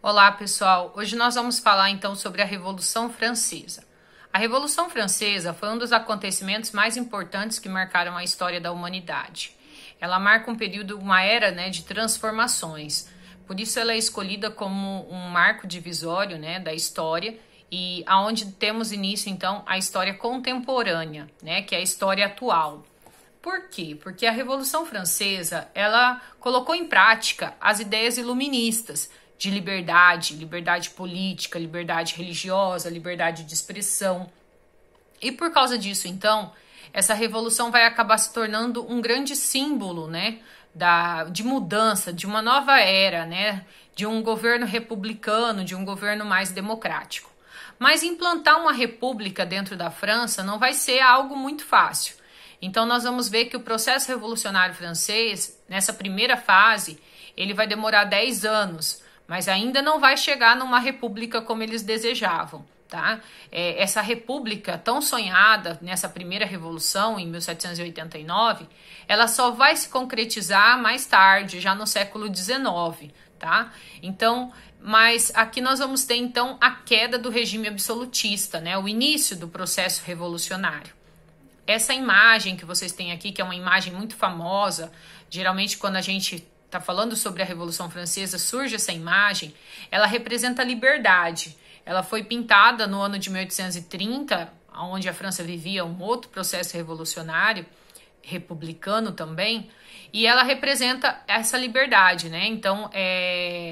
Olá, pessoal. Hoje nós vamos falar então sobre a Revolução Francesa. A Revolução Francesa foi um dos acontecimentos mais importantes que marcaram a história da humanidade. Ela marca um período, uma era, de transformações. Por isso ela é escolhida como um marco divisório, da história e aonde temos início então a história contemporânea, que é a história atual. Por quê? Porque a Revolução Francesa, ela colocou em prática as ideias iluministas de liberdade, liberdade política, liberdade religiosa, liberdade de expressão. E por causa disso, então, essa revolução vai acabar se tornando um grande símbolo, de mudança, de uma nova era, de um governo republicano, de um governo mais democrático. Mas implantar uma república dentro da França não vai ser algo muito fácil. Então nós vamos ver que o processo revolucionário francês, nessa primeira fase, ele vai demorar 10 anos, mas ainda não vai chegar numa república como eles desejavam, tá? Essa república tão sonhada nessa primeira revolução, em 1789, ela só vai se concretizar mais tarde, já no século XIX, tá? Então, mas aqui nós vamos ter então a queda do regime absolutista, o início do processo revolucionário. Essa imagem que vocês têm aqui, que é uma imagem muito famosa, geralmente quando a gente está falando sobre a Revolução Francesa, surge essa imagem, ela representa a liberdade. Ela foi pintada no ano de 1830, onde a França vivia um outro processo revolucionário, republicano também, e ela representa essa liberdade, Então,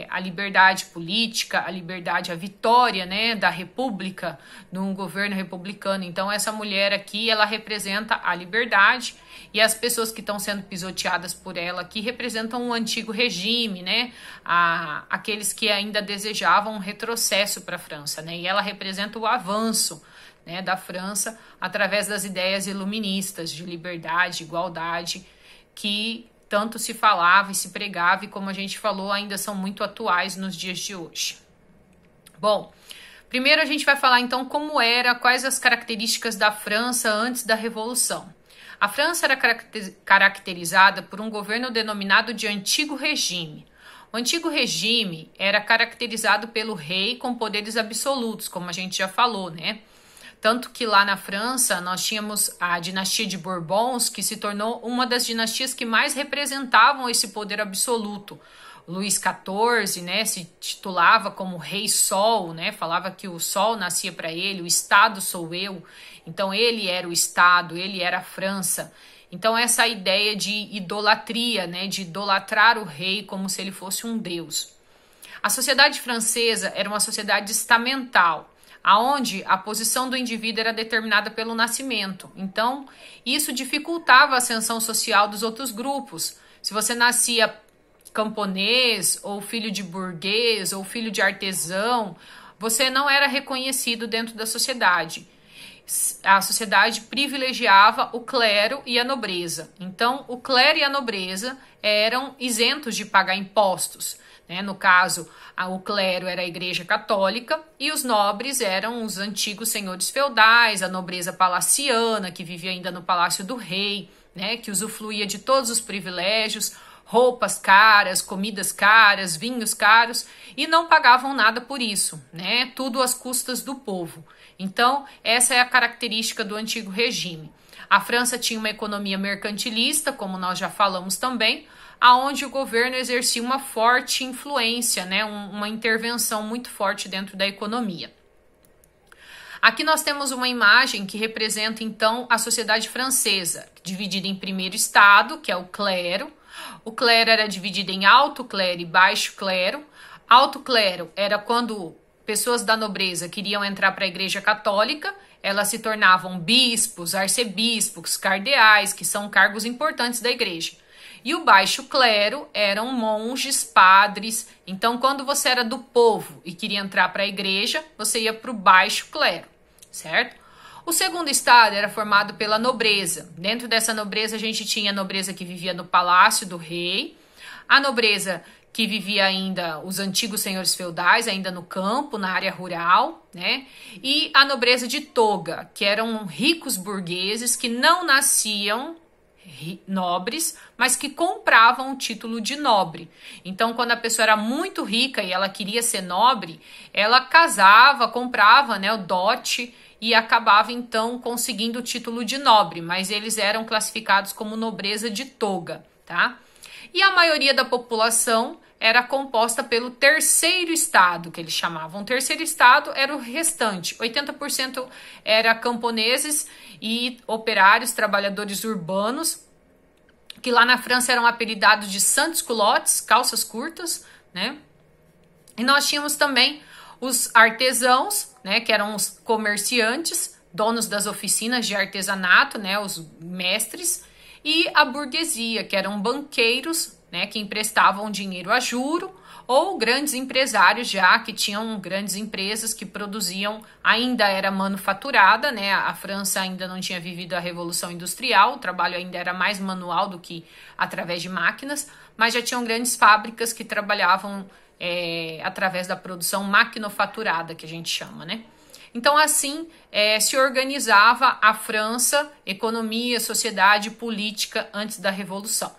a liberdade política, a liberdade, a vitória, da república, num governo republicano. Então, essa mulher aqui, ela representa a liberdade e as pessoas que estão sendo pisoteadas por ela aqui representam o antigo regime, aqueles que ainda desejavam um retrocesso para a França, E ela representa o avanço, da França através das ideias iluministas de liberdade, igualdade, que tanto se falava e se pregava e, como a gente falou, ainda são muito atuais nos dias de hoje. Bom, primeiro a gente vai falar então quais as características da França antes da Revolução. A França era caracterizada por um governo denominado de Antigo Regime. O Antigo Regime era caracterizado pelo rei com poderes absolutos, como a gente já falou, Tanto que lá na França nós tínhamos a dinastia de Bourbons, que se tornou uma das dinastias que mais representavam esse poder absoluto. O Luís XIV, se titulava como Rei Sol, falava que o sol nascia para ele, o Estado sou eu. Então ele era o Estado, ele era a França. Então essa ideia de idolatria, de idolatrar o rei como se ele fosse um deus. A sociedade francesa era uma sociedade estamental, aonde a posição do indivíduo era determinada pelo nascimento. Então, isso dificultava a ascensão social dos outros grupos. Se você nascia camponês, ou filho de burguês, ou filho de artesão, você não era reconhecido dentro da sociedade. A sociedade privilegiava o clero e a nobreza. Então, o clero e a nobreza eram isentos de pagar impostos. No caso, o clero era a Igreja Católica e os nobres eram os antigos senhores feudais, a nobreza palaciana, que vivia ainda no palácio do rei, que usufruía de todos os privilégios, roupas caras, comidas caras, vinhos caros, e não pagavam nada por isso, tudo às custas do povo. Então, essa é a característica do antigo regime. A França tinha uma economia mercantilista, como nós já falamos também, aonde o governo exercia uma forte influência, uma intervenção muito forte dentro da economia. Aqui nós temos uma imagem que representa, então, a sociedade francesa, dividida em primeiro estado, que é o clero. O clero era dividido em alto clero e baixo clero. Alto clero era quando pessoas da nobreza queriam entrar para a Igreja Católica, elas se tornavam bispos, arcebispos, cardeais, que são cargos importantes da igreja. E o baixo clero eram monges, padres. Então, quando você era do povo e queria entrar para a igreja, você ia para o baixo clero, certo? O segundo estado era formado pela nobreza. Dentro dessa nobreza, a gente tinha a nobreza que vivia no palácio do rei, a nobreza que vivia ainda, os antigos senhores feudais, ainda no campo, na área rural, E a nobreza de toga, que eram ricos burgueses que não nasciam nobres, mas que compravam o título de nobre. Então, quando a pessoa era muito rica e ela queria ser nobre, ela casava, comprava, né, o dote e acabava então conseguindo o título de nobre, mas eles eram classificados como nobreza de toga, tá? E a maioria da população era composta pelo terceiro estado, que eles chamavam. O terceiro estado era o restante. 80% era camponeses e operários, trabalhadores urbanos, que lá na França eram apelidados de sans-culottes, calças curtas, né? E nós tínhamos também os artesãos, né, que eram os comerciantes, donos das oficinas de artesanato, né, os mestres, e a burguesia, que eram banqueiros, né, que emprestavam dinheiro a juro, ou grandes empresários já que tinham grandes empresas que produziam, ainda era manufaturada, né? A França ainda não tinha vivido a Revolução Industrial, o trabalho ainda era mais manual do que através de máquinas, mas já tinham grandes fábricas que trabalhavam através da produção maquinofaturada, que a gente chama, né? Então, assim, se organizava a França, economia, sociedade, política antes da Revolução.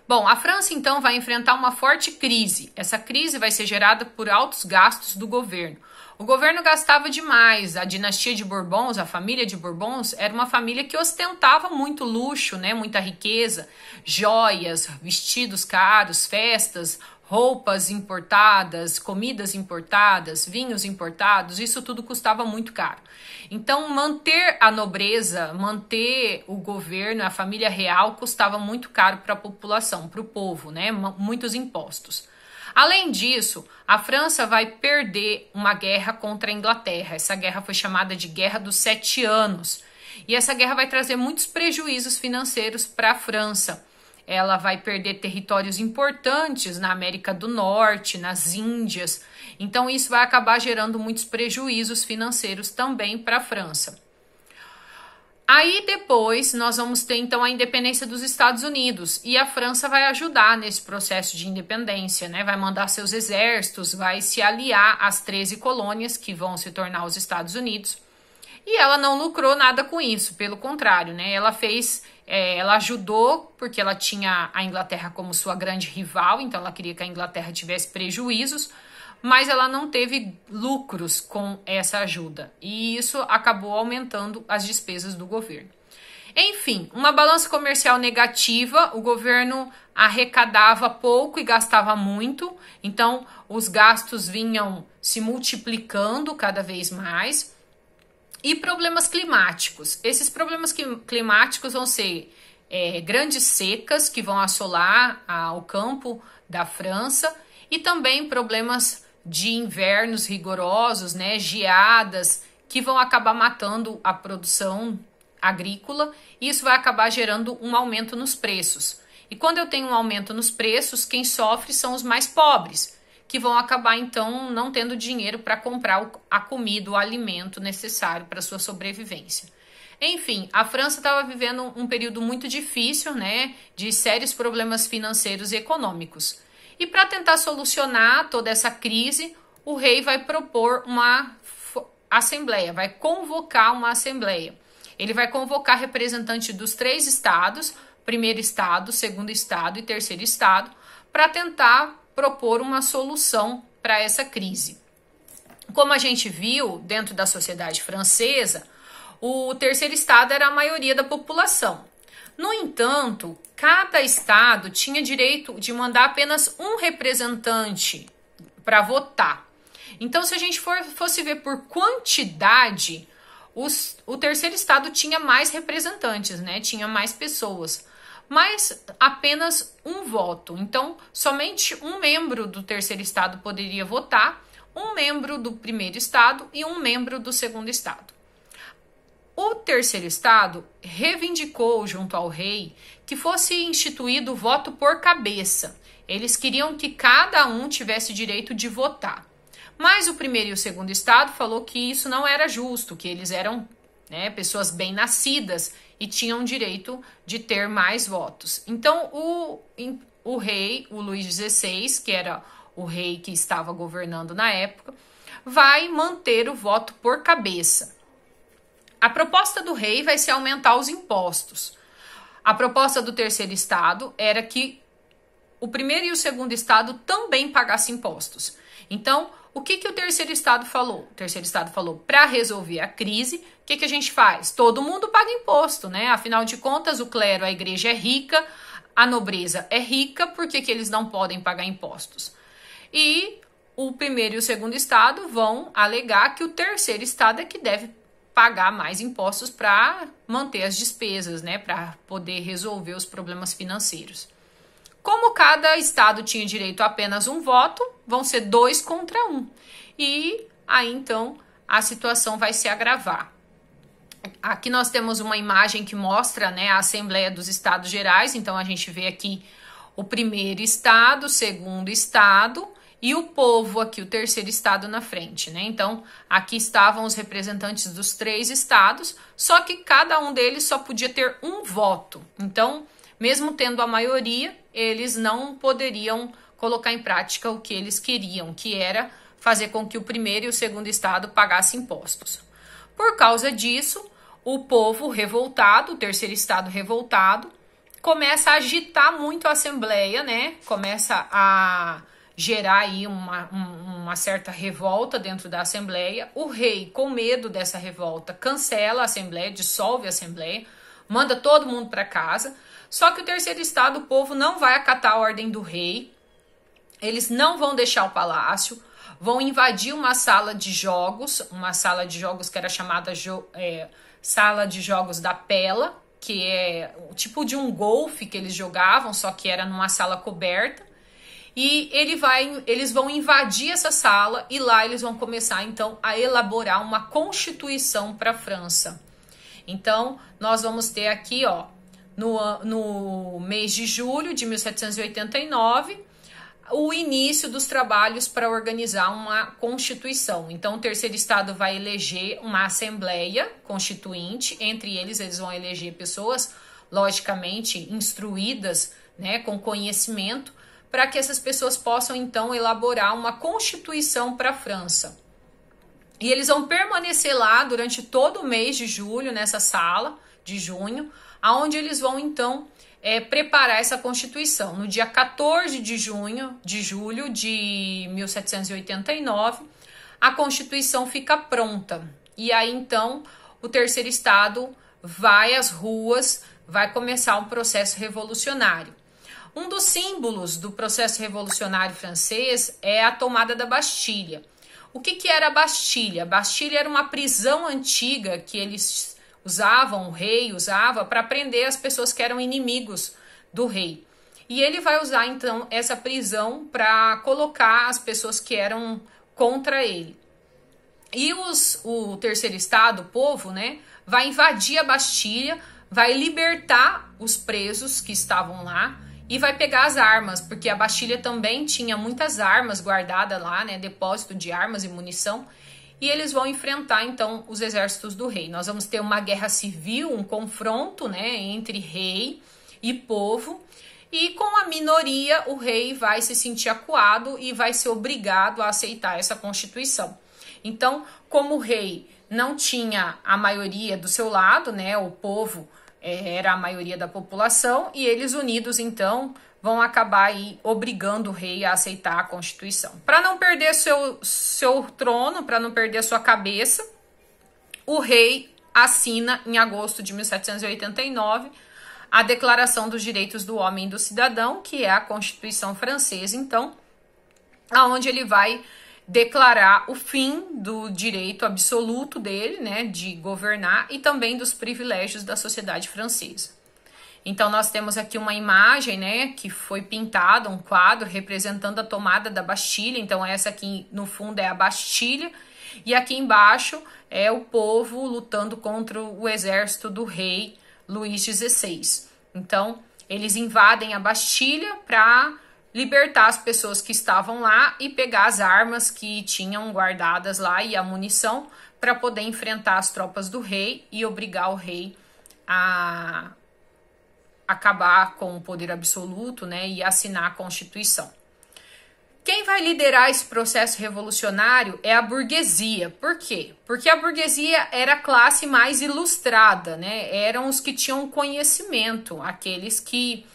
Bom, a França, então, vai enfrentar uma forte crise. Essa crise vai ser gerada por altos gastos do governo. O governo gastava demais. A dinastia de Bourbons, a família de Bourbons, era uma família que ostentava muito luxo, né? Muita riqueza, joias, vestidos caros, festas, roupas importadas, comidas importadas, vinhos importados, isso tudo custava muito caro. Então, manter a nobreza, manter o governo, a família real, custava muito caro para a população, para o povo, né? Muitos impostos. Além disso, a França vai perder uma guerra contra a Inglaterra. Essa guerra foi chamada de Guerra dos 7 Anos. E essa guerra vai trazer muitos prejuízos financeiros para a França. Ela vai perder territórios importantes na América do Norte, nas Índias. Então, isso vai acabar gerando muitos prejuízos financeiros também para a França. Aí, depois, nós vamos ter, então, a independência dos Estados Unidos. E a França vai ajudar nesse processo de independência, né? Vai mandar seus exércitos, vai se aliar às 13 colônias que vão se tornar os Estados Unidos. E ela não lucrou nada com isso, pelo contrário, né? Ela ajudou porque ela tinha a Inglaterra como sua grande rival, então ela queria que a Inglaterra tivesse prejuízos, mas ela não teve lucros com essa ajuda. E isso acabou aumentando as despesas do governo. Enfim, uma balança comercial negativa, o governo arrecadava pouco e gastava muito, então os gastos vinham se multiplicando cada vez mais. E problemas climáticos. Esses problemas climáticos vão ser grandes secas que vão assolar o campo da França e também problemas de invernos rigorosos, né, geadas, que vão acabar matando a produção agrícola e isso vai acabar gerando um aumento nos preços. E quando eu tenho um aumento nos preços, quem sofre são os mais pobres, que vão acabar, então, não tendo dinheiro para comprar a comida, o alimento necessário para sua sobrevivência. Enfim, a França estava vivendo um período muito difícil, né, de sérios problemas financeiros e econômicos. E para tentar solucionar toda essa crise, o rei vai propor uma assembleia, vai convocar uma assembleia. Ele vai convocar representantes dos 3 estados, primeiro estado, segundo estado e terceiro estado, para tentar propor uma solução para essa crise. Como a gente viu dentro da sociedade francesa, o terceiro estado era a maioria da população. No entanto, cada estado tinha direito de mandar apenas um representante para votar. Então, se a gente fosse ver por quantidade, o terceiro estado tinha mais representantes, né? Tinha mais pessoas. Mas apenas um voto. Então, somente um membro do terceiro estado poderia votar, um membro do primeiro estado e um membro do segundo estado. O terceiro estado reivindicou junto ao rei que fosse instituído o voto por cabeça. Eles queriam que cada um tivesse direito de votar. Mas o primeiro e o segundo estado falou que isso não era justo, que eles eram, né, pessoas bem-nascidas e tinham direito de ter mais votos. Então, o rei, o Luís XVI, que era o rei que estava governando na época, vai manter o voto por cabeça. A proposta do rei vai ser aumentar os impostos. A proposta do terceiro estado era que o primeiro e o segundo estado também pagassem impostos. Então, o que o terceiro estado falou? O terceiro estado falou, para resolver a crise, o que a gente faz? Todo mundo paga imposto, né? Afinal de contas, o clero, a igreja é rica, a nobreza é rica, por que eles não podem pagar impostos? E o primeiro e o segundo estado vão alegar que o terceiro estado é que deve pagar mais impostos para manter as despesas, né? Para poder resolver os problemas financeiros. Como cada estado tinha direito a apenas um voto, vão ser 2 contra 1. E aí, então, a situação vai se agravar. Aqui nós temos uma imagem que mostra, né, a Assembleia dos Estados Gerais. Então, a gente vê aqui o primeiro estado, o segundo estado e o povo aqui, o terceiro estado na frente, né? Então, aqui estavam os representantes dos 3 estados, só que cada um deles só podia ter um voto. Então, mesmo tendo a maioria, eles não poderiam colocar em prática o que eles queriam, que era fazer com que o primeiro e o segundo estado pagassem impostos. Por causa disso, o povo revoltado, o terceiro estado revoltado, começa a agitar muito a Assembleia, né? Começa a gerar aí uma certa revolta dentro da Assembleia. O rei, com medo dessa revolta, cancela a Assembleia, dissolve a Assembleia, manda todo mundo para casa. Só que o terceiro estado, o povo não vai acatar a ordem do rei, eles não vão deixar o palácio, vão invadir uma sala de jogos que era chamada Sala de Jogos da Pela, que é o tipo de um golfe que eles jogavam, só que era numa sala coberta. E eles vão invadir essa sala e lá eles vão começar, então, a elaborar uma constituição para a França. Então, nós vamos ter aqui, ó, no mês de julho de 1789, o início dos trabalhos para organizar uma constituição. Então, o terceiro estado vai eleger uma assembleia constituinte. Entre eles vão eleger pessoas, logicamente, instruídas, né, com conhecimento, para que essas pessoas possam, então, elaborar uma constituição para a França. E eles vão permanecer lá durante todo o mês de julho, nessa sala de junho, aonde eles vão, então, preparar essa Constituição. No dia 14 de julho de 1789, a Constituição fica pronta. E aí, então, o terceiro estado vai às ruas, vai começar um processo revolucionário. Um dos símbolos do processo revolucionário francês é a tomada da Bastilha. O que era a Bastilha? A Bastilha era uma prisão antiga que eles usavam, o rei usava, para prender as pessoas que eram inimigos do rei. E ele vai usar, então, essa prisão para colocar as pessoas que eram contra ele. E o terceiro estado, o povo, né, vai invadir a Bastilha, vai libertar os presos que estavam lá e vai pegar as armas, porque a Bastilha também tinha muitas armas guardadas lá, né, depósito de armas e munição. E eles vão enfrentar, então, os exércitos do rei. Nós vamos ter uma guerra civil, um confronto, né, entre rei e povo. E com a minoria, o rei vai se sentir acuado e vai ser obrigado a aceitar essa Constituição. Então, como o rei não tinha a maioria do seu lado, né, o povo era a maioria da população, e eles unidos, então, vão acabar aí obrigando o rei a aceitar a Constituição. Para não perder seu trono, para não perder sua cabeça, o rei assina, em agosto de 1789, a Declaração dos Direitos do Homem e do Cidadão, que é a Constituição francesa, então, aonde ele vai declarar o fim do direito absoluto dele, né, de governar, e também dos privilégios da sociedade francesa. Então, nós temos aqui uma imagem, né, que foi pintada, um quadro representando a tomada da Bastilha. Então, essa aqui no fundo é a Bastilha, e aqui embaixo é o povo lutando contra o exército do rei Luís XVI. Então, eles invadem a Bastilha para libertar as pessoas que estavam lá e pegar as armas que tinham guardadas lá e a munição para poder enfrentar as tropas do rei e obrigar o rei a acabar com o poder absoluto, né, e assinar a Constituição. Quem vai liderar esse processo revolucionário é a burguesia. Por quê? Porque a burguesia era a classe mais ilustrada, né? Eram os que tinham conhecimento, aqueles que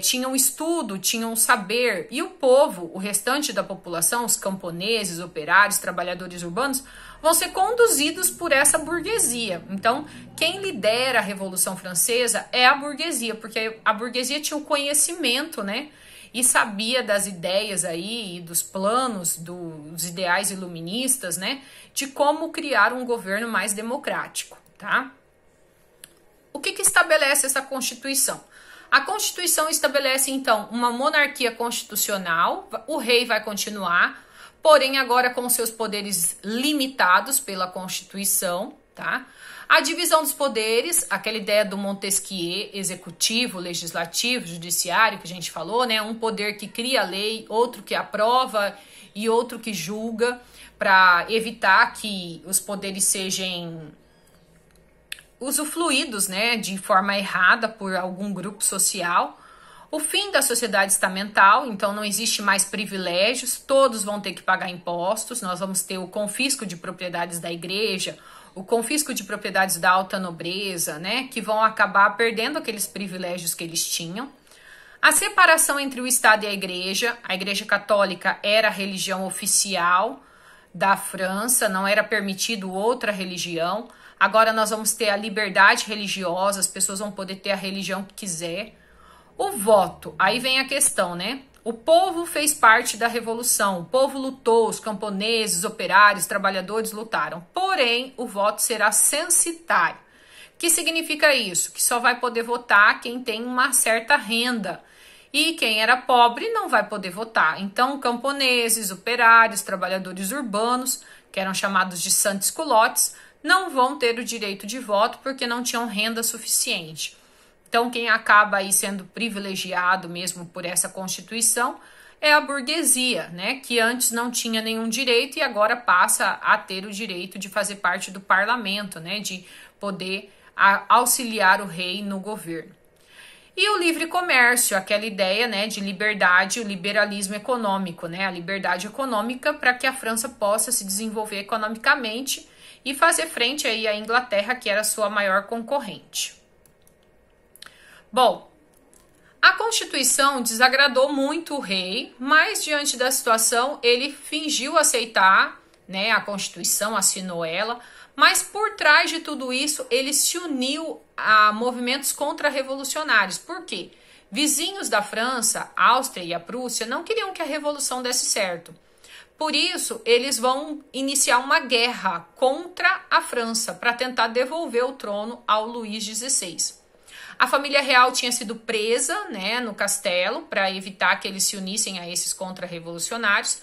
tinham estudo, tinham saber. E o povo, o restante da população, os camponeses, operários, trabalhadores urbanos, vão ser conduzidos por essa burguesia. Então, quem lidera a Revolução Francesa é a burguesia, porque a burguesia tinha o conhecimento, né? E sabia das ideias aí, dos planos, dos ideais iluministas, né? De como criar um governo mais democrático, tá? O que estabelece essa Constituição? A Constituição estabelece, então, uma monarquia constitucional, o rei vai continuar, porém agora com seus poderes limitados pela Constituição, tá? A divisão dos poderes, aquela ideia do Montesquieu, executivo, legislativo, judiciário, que a gente falou, né? Um poder que cria a lei, outro que aprova e outro que julga, para evitar que os poderes sejam usufruídos, né, de forma errada por algum grupo social. O fim da sociedade estamental, então não existe mais privilégios, todos vão ter que pagar impostos, nós vamos ter o confisco de propriedades da igreja, o confisco de propriedades da alta nobreza, né, que vão acabar perdendo aqueles privilégios que eles tinham. A separação entre o Estado e a Igreja Católica era a religião oficial da França, não era permitido outra religião. Agora nós vamos ter a liberdade religiosa, as pessoas vão poder ter a religião que quiser. O voto, aí vem a questão, né? O povo fez parte da revolução, o povo lutou, os camponeses, operários, trabalhadores lutaram. Porém, o voto será censitário. O que significa isso? Que só vai poder votar quem tem uma certa renda. E quem era pobre não vai poder votar. Então, camponeses, operários, trabalhadores urbanos, que eram chamados de sans-culottes, não vão ter o direito de voto porque não tinham renda suficiente. Então, quem acaba aí sendo privilegiado mesmo por essa Constituição é a burguesia, né? Que antes não tinha nenhum direito e agora passa a ter o direito de fazer parte do parlamento, né? De poder auxiliar o rei no governo. E o livre comércio, aquela ideia, né, de liberdade, o liberalismo econômico, né? A liberdade econômica para que a França possa se desenvolver economicamente e fazer frente aí à Inglaterra, que era a sua maior concorrente. Bom, a Constituição desagradou muito o rei, mas diante da situação ele fingiu aceitar, né, a Constituição, assinou ela, mas por trás de tudo isso ele se uniu a movimentos contra-revolucionários. Por quê? Vizinhos da França, a Áustria e a Prússia, não queriam que a revolução desse certo. Por isso, eles vão iniciar uma guerra contra a França para tentar devolver o trono ao Luís XVI. A família real tinha sido presa, né, no castelo para evitar que eles se unissem a esses contra-revolucionários,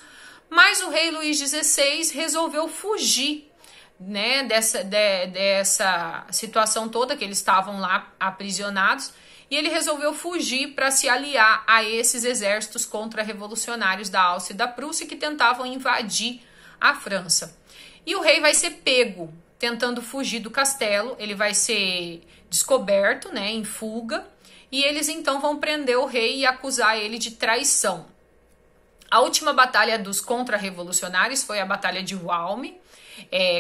mas o rei Luís XVI resolveu fugir, né, dessa situação toda que eles estavam lá aprisionados, e ele resolveu fugir para se aliar a esses exércitos contra-revolucionários da Áustria e da Prússia que tentavam invadir a França. E o rei vai ser pego tentando fugir do castelo, ele vai ser descoberto, né, em fuga, e eles então vão prender o rei e acusar ele de traição. A última batalha dos contra-revolucionários foi a Batalha de Valmy,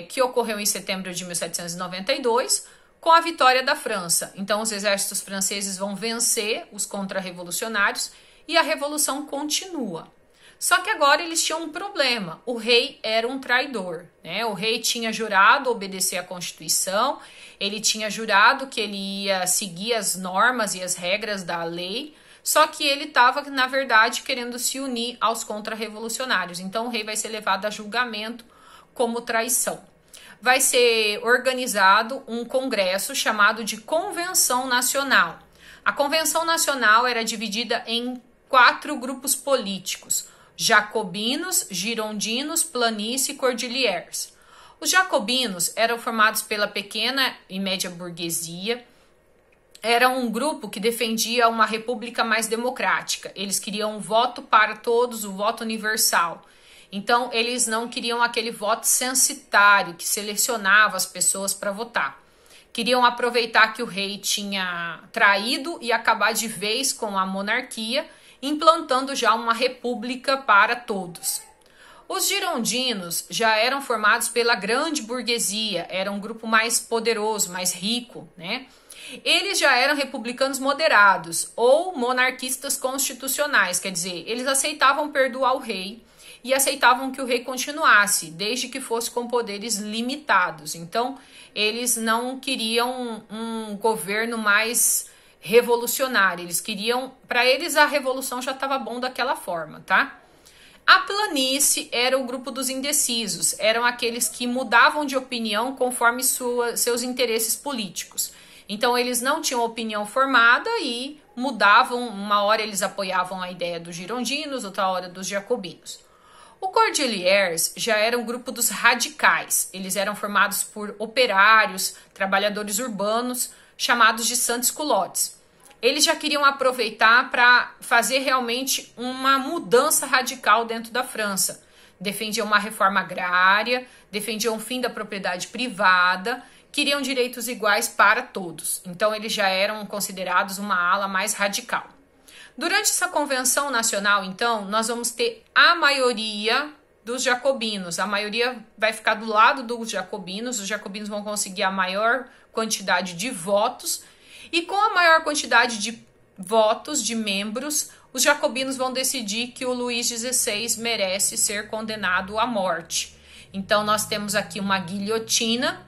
que ocorreu em setembro de 1792, com a vitória da França. Então, os exércitos franceses vão vencer os contra-revolucionários e a revolução continua. Só que agora eles tinham um problema. O rei era um traidor, né? O rei tinha jurado obedecer à Constituição, ele tinha jurado que ele ia seguir as normas e as regras da lei, só que ele estava, na verdade, querendo se unir aos contra-revolucionários. Então, o rei vai ser levado a julgamento como traição. Vai ser organizado um congresso chamado de Convenção Nacional. A Convenção Nacional era dividida em 4 grupos políticos: jacobinos, girondinos, planície e cordilheiros. Os jacobinos eram formados pela pequena e média burguesia. Era um grupo que defendia uma república mais democrática. Eles queriam um voto para todos, o voto universal. Então, eles não queriam aquele voto censitário que selecionava as pessoas para votar. Queriam aproveitar que o rei tinha traído e acabar de vez com a monarquia implantando já uma república para todos. Os girondinos já eram formados pela grande burguesia, era um grupo mais poderoso, mais rico, né? Eles já eram republicanos moderados ou monarquistas constitucionais, quer dizer, eles aceitavam perdoar o rei e aceitavam que o rei continuasse, desde que fosse com poderes limitados. Então, eles não queriam um governo mais revolucionário, eles queriam, para eles a revolução já estava bom daquela forma, tá? A planície era o grupo dos indecisos, eram aqueles que mudavam de opinião conforme seus interesses políticos. Então, eles não tinham opinião formada e mudavam, uma hora eles apoiavam a ideia dos girondinos, outra hora dos jacobinos. O Cordeliers já era um grupo dos radicais, eles eram formados por operários, trabalhadores urbanos, chamados de sans-culottes. Eles já queriam aproveitar para fazer realmente uma mudança radical dentro da França. Defendiam uma reforma agrária, defendiam o fim da propriedade privada, queriam direitos iguais para todos. Então, eles já eram considerados uma ala mais radical. Durante essa convenção nacional, então, nós vamos ter a maioria dos jacobinos. A maioria vai ficar do lado dos jacobinos. Os jacobinos vão conseguir a maior quantidade de votos. E com a maior quantidade de votos, de membros, os jacobinos vão decidir que o Luís XVI merece ser condenado à morte. Então, nós temos aqui uma guilhotina.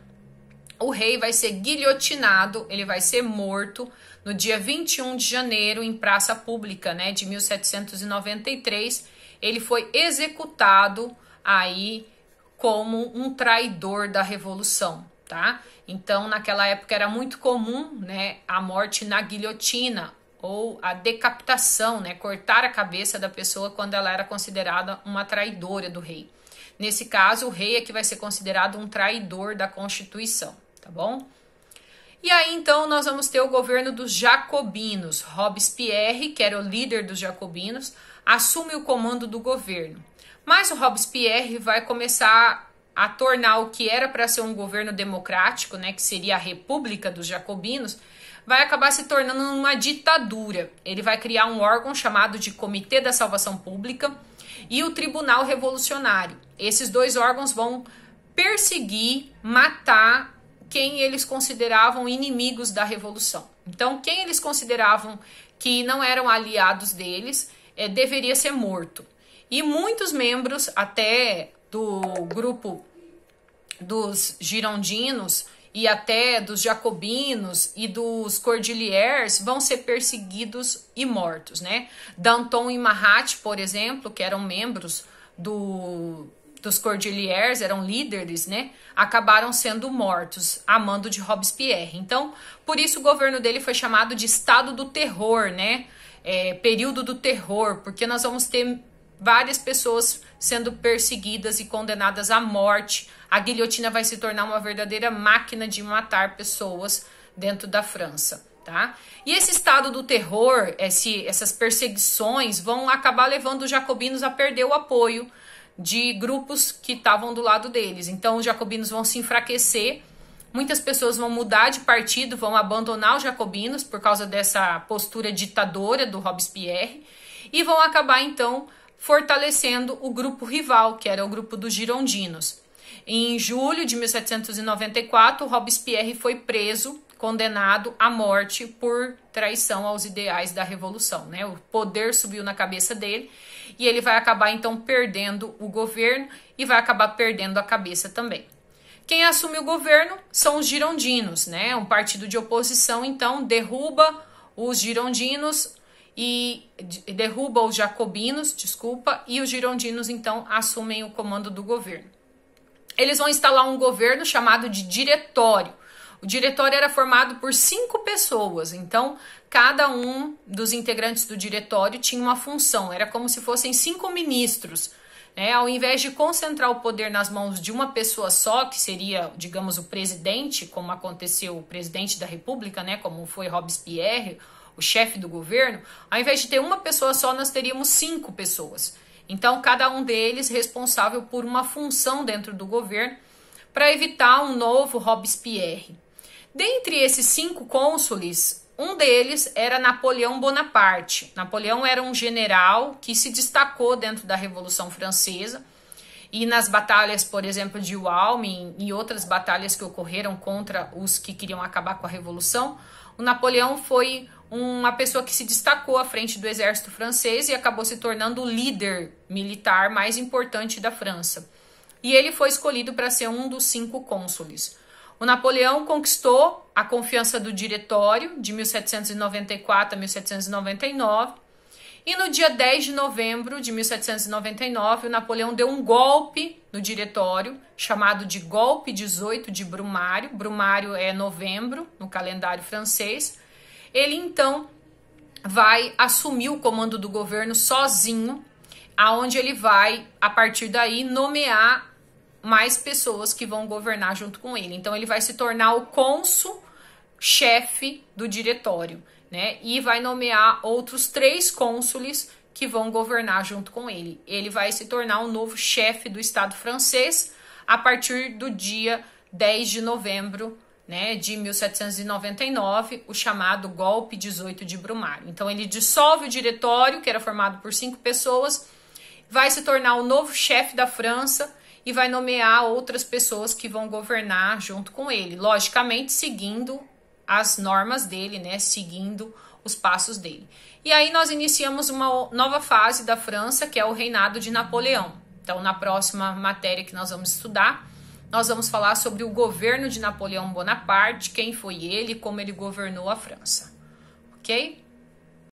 O rei vai ser guilhotinado, ele vai ser morto no dia 21 de janeiro em praça pública, né, de 1793. Ele foi executado aí como um traidor da Revolução, tá? Então, naquela época era muito comum, né, a morte na guilhotina ou a decapitação, né, cortar a cabeça da pessoa quando ela era considerada uma traidora do rei. Nesse caso, o rei é que vai ser considerado um traidor da Constituição, tá bom? E aí, então, nós vamos ter o governo dos jacobinos. Robespierre, que era o líder dos jacobinos, assume o comando do governo. Mas o Robespierre vai começar a tornar o que era para ser um governo democrático, né, que seria a República dos Jacobinos, vai acabar se tornando uma ditadura. Ele vai criar um órgão chamado de Comitê da Salvação Pública e o Tribunal Revolucionário. Esses dois órgãos vão perseguir, matar quem eles consideravam inimigos da Revolução. Então, quem eles consideravam que não eram aliados deles, deveria ser morto. E muitos membros, até do grupo dos girondinos e até dos jacobinos e dos cordeliers, vão ser perseguidos e mortos, né? Danton e Marat, por exemplo, que eram membros dos cordeliers, eram líderes, né? Acabaram sendo mortos a mando de Robespierre. Então, por isso o governo dele foi chamado de Estado do Terror, né? Período do terror, porque nós vamos ter várias pessoas sendo perseguidas e condenadas à morte. A guilhotina vai se tornar uma verdadeira máquina de matar pessoas dentro da França, tá? E esse estado do terror, essas perseguições vão acabar levando os jacobinos a perder o apoio de grupos que estavam do lado deles. Então, os jacobinos vão se enfraquecer, muitas pessoas vão mudar de partido, vão abandonar os jacobinos por causa dessa postura ditadora do Robespierre e vão acabar, então, fortalecendo o grupo rival, que era o grupo dos girondinos. Em julho de 1794, Robespierre foi preso, condenado à morte por traição aos ideais da Revolução, né? O poder subiu na cabeça dele e ele vai acabar, então, perdendo o governo e vai acabar perdendo a cabeça também. Quem assume o governo são os girondinos, né? Um partido de oposição, então, derruba os girondinos e derruba os jacobinos, e os girondinos, então, assumem o comando do governo. Eles vão instalar um governo chamado de diretório. O diretório era formado por 5 pessoas, então cada um dos integrantes do diretório tinha uma função, era como se fossem 5 ministros, né? Ao invés de concentrar o poder nas mãos de uma pessoa só, que seria, digamos, o presidente, como aconteceu o presidente da República, né? Como foi Robespierre, o chefe do governo, ao invés de ter uma pessoa só, nós teríamos 5 pessoas. Então, cada um deles responsável por uma função dentro do governo para evitar um novo Robespierre. Dentre esses 5 cônsules, Um deles era Napoleão Bonaparte. Napoleão era um general que se destacou dentro da Revolução Francesa e nas batalhas, por exemplo, de Walmy e outras batalhas que ocorreram contra os que queriam acabar com a Revolução. O Napoleão foi uma pessoa que se destacou à frente do exército francês e acabou se tornando o líder militar mais importante da França. E ele foi escolhido para ser um dos 5 cônsules. O Napoleão conquistou a confiança do Diretório de 1794 a 1799 e no dia 10 de novembro de 1799 o Napoleão deu um golpe no Diretório, chamado de Golpe 18 de Brumário. Brumário é novembro no calendário francês. Ele então vai assumir o comando do governo sozinho, aonde ele vai, a partir daí, nomear mais pessoas que vão governar junto com ele. Então ele vai se tornar o cônsul-chefe do diretório, né? E vai nomear outros 3 cônsules que vão governar junto com ele. Ele vai se tornar o novo chefe do Estado francês a partir do dia 10 de novembro, né, de 1799, o chamado Golpe 18 de Brumário. Então ele dissolve o diretório, que era formado por 5 pessoas, vai se tornar o novo chefe da França e vai nomear outras pessoas que vão governar junto com ele, logicamente seguindo as normas dele, né, seguindo os passos dele. E aí nós iniciamos uma nova fase da França, que é o reinado de Napoleão. Então, na próxima matéria que nós vamos estudar, nós vamos falar sobre o governo de Napoleão Bonaparte, quem foi ele e como ele governou a França. Ok?